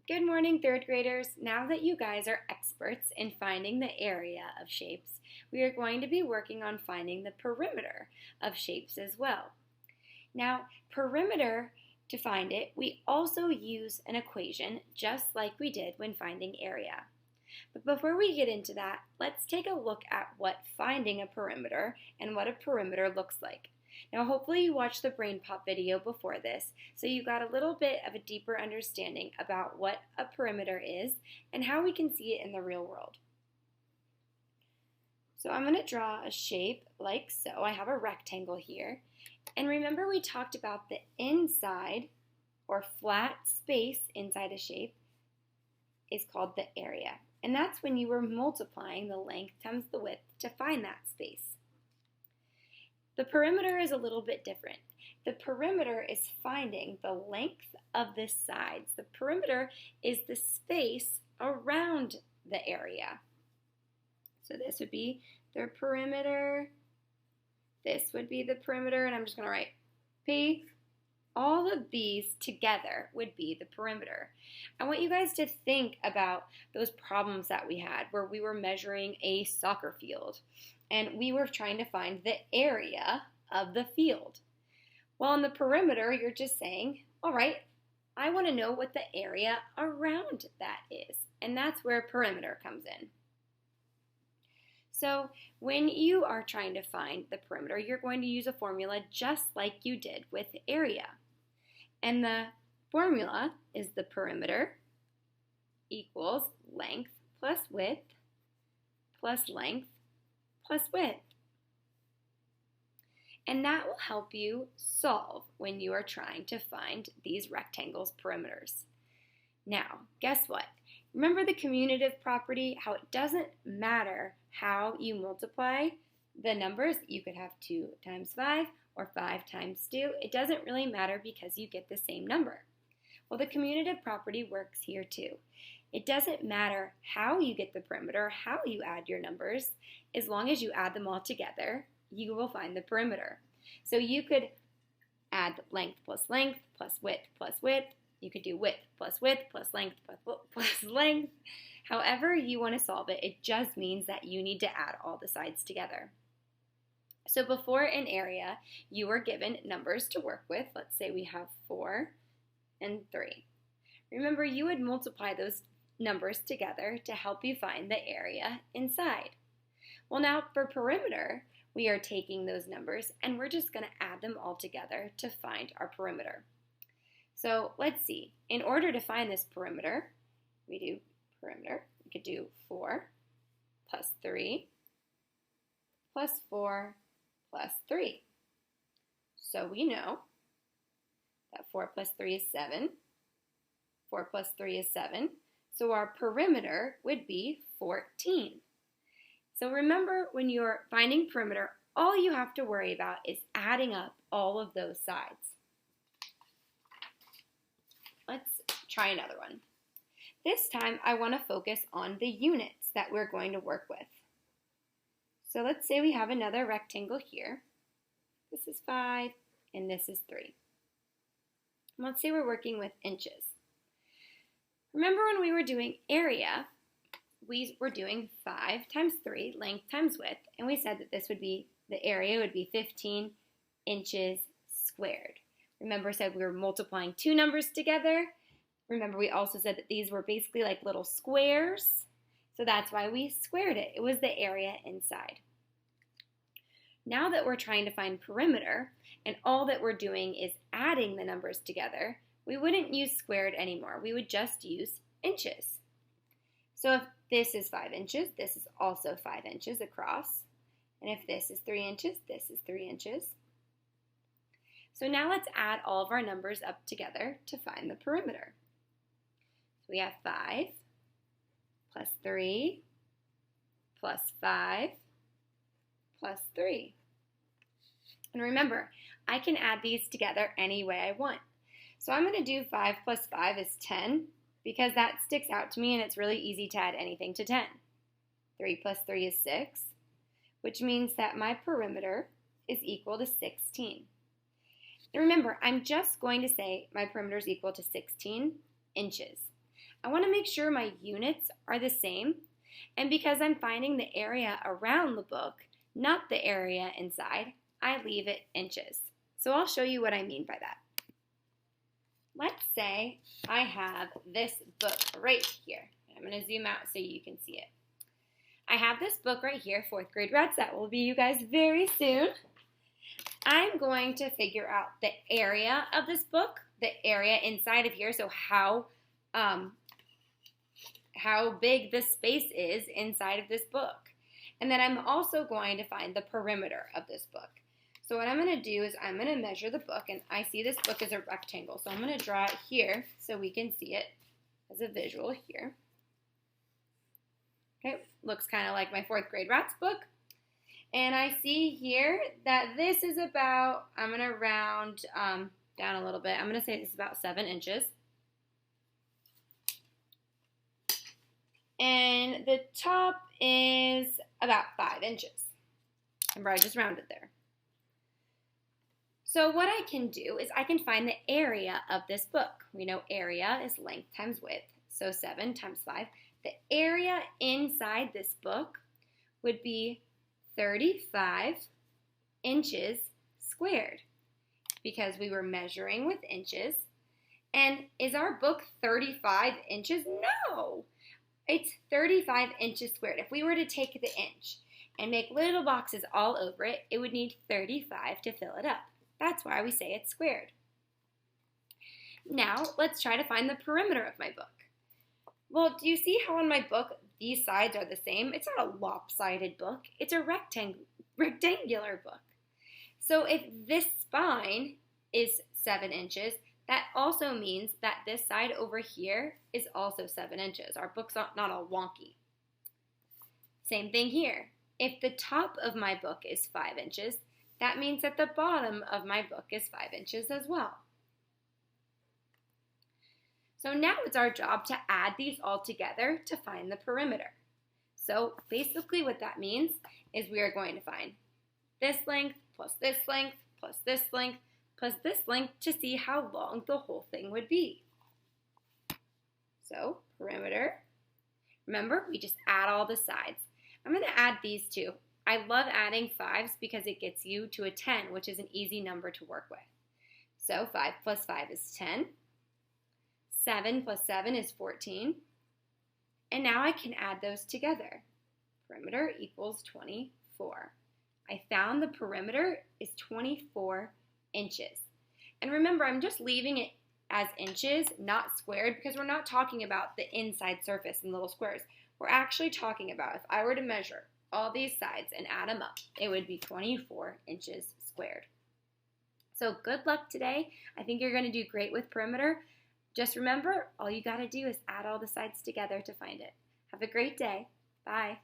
Good morning, third graders. Now that you guys are experts in finding the area of shapes, we are going to be working on finding the perimeter of shapes as well. Now, perimeter, to find it, we also use an equation just like we did when finding area. But before we get into that, let's take a look at what finding a perimeter and what a perimeter looks like. Now, hopefully you watched the Brain Pop video before this, so you got a little bit of a deeper understanding about what a perimeter is and how we can see it in the real world. So I'm going to draw a shape like so. I have a rectangle here. And remember we talked about the inside or flat space inside a shape is called the area. And that's when you were multiplying the length times the width to find that space. The perimeter is a little bit different. The perimeter is finding the length of the sides. The perimeter is the space around the area. So this would be the perimeter. This would be the perimeter, and I'm just going to write P. All of these together would be the perimeter. I want you guys to think about those problems that we had where we were measuring a soccer field and we were trying to find the area of the field. Well, in the perimeter, you're just saying, all right, I want to know what the area around that is. And that's where perimeter comes in. So when you are trying to find the perimeter, you're going to use a formula just like you did with area. And the formula is the perimeter equals length plus width plus length plus width. And that will help you solve when you are trying to find these rectangles' perimeters. Now, guess what? Remember the commutative property, how it doesn't matter how you multiply the numbers. You could have 2 times 5 or 5 times 2. It doesn't really matter because you get the same number. Well, the commutative property works here too. It doesn't matter how you get the perimeter, how you add your numbers, as long as you add them all together, you will find the perimeter. So you could add length plus width plus width. You could do width plus length plus length. However you want to solve it, it just means that you need to add all the sides together. So before an area, you were given numbers to work with. Let's say we have 4 and 3. Remember, you would multiply those numbers together to help you find the area inside. Well, now for perimeter, we are taking those numbers and we're just going to add them all together to find our perimeter. So let's see. In order to find this perimeter, we do perimeter. We could do 4 plus 3 plus 4 plus 3. So we know that 4 plus 3 is 7. 4 plus 3 is 7. So our perimeter would be 14. So remember, when you're finding perimeter, all you have to worry about is adding up all of those sides. Let's try another one. This time I want to focus on the units that we're going to work with. So let's say we have another rectangle here. This is 5 and this is 3. And let's say we're working with inches. Remember when we were doing area, we were doing 5 times 3, length times width, and we said that this would be, the area would be 15 inches squared. Remember, I said we were multiplying two numbers together. Remember, we also said that these were basically like little squares. So that's why we squared it. It was the area inside. Now that we're trying to find perimeter, and all that we're doing is adding the numbers together, we wouldn't use squared anymore. We would just use inches. So if this is 5 inches, this is also 5 inches across. And if this is 3 inches, this is 3 inches. So now let's add all of our numbers up together to find the perimeter. So we have 5 plus 3 plus 5 plus 3. And remember, I can add these together any way I want. So I'm going to do 5 plus 5 is 10 because that sticks out to me and it's really easy to add anything to 10. 3 plus 3 is 6, which means that my perimeter is equal to 16. And remember, I'm just going to say my perimeter is equal to 16 inches. I want to make sure my units are the same. And because I'm finding the area around the book, not the area inside, I leave it inches. So I'll show you what I mean by that. Let's say I have this book right here. I'm going to zoom out so you can see it. I have this book right here, 4th grade Rats. That will be you guys very soon. I'm going to figure out the area of this book, the area inside of here, so how big the space is inside of this book. And then I'm also going to find the perimeter of this book. So what I'm going to do is I'm going to measure the book, and I see this book as a rectangle. So I'm going to draw it here so we can see it as a visual here. Okay, looks kind of like my 4th grade Rats book. And I see here that this is about, I'm going to round down a little bit. I'm going to say this is about 7 inches. And the top is about 5 inches. Remember, I just rounded there. So what I can do is I can find the area of this book. We know area is length times width, so 7 times 5. The area inside this book would be 35 inches squared because we were measuring with inches. And is our book 35 inches? No, it's 35 inches squared. If we were to take the inch and make little boxes all over it, it would need 35 to fill it up. That's why we say it's squared. Now, let's try to find the perimeter of my book. Well, do you see how on my book these sides are the same? It's not a lopsided book. It's a rectangular book. So if this spine is 7 inches, that also means that this side over here is also 7 inches. Our book's not all wonky. Same thing here. If the top of my book is 5 inches, that means that the bottom of my book is 5 inches as well. So now it's our job to add these all together to find the perimeter. So basically what that means is we are going to find this length plus this length plus this length plus this length to see how long the whole thing would be. So perimeter, remember we just add all the sides. I'm going to add these two. I love adding 5s because it gets you to a 10, which is an easy number to work with. So 5 plus 5 is 10. 7 plus 7 is 14. And now I can add those together. Perimeter equals 24. I found the perimeter is 24 inches. And remember, I'm just leaving it as inches, not squared, because we're not talking about the inside surface in little squares. We're actually talking about if I were to measure all these sides and add them up, it would be 24 inches squared. So good luck today. I think you're going to do great with perimeter. Just remember, all you got to do is add all the sides together to find it. Have a great day. Bye.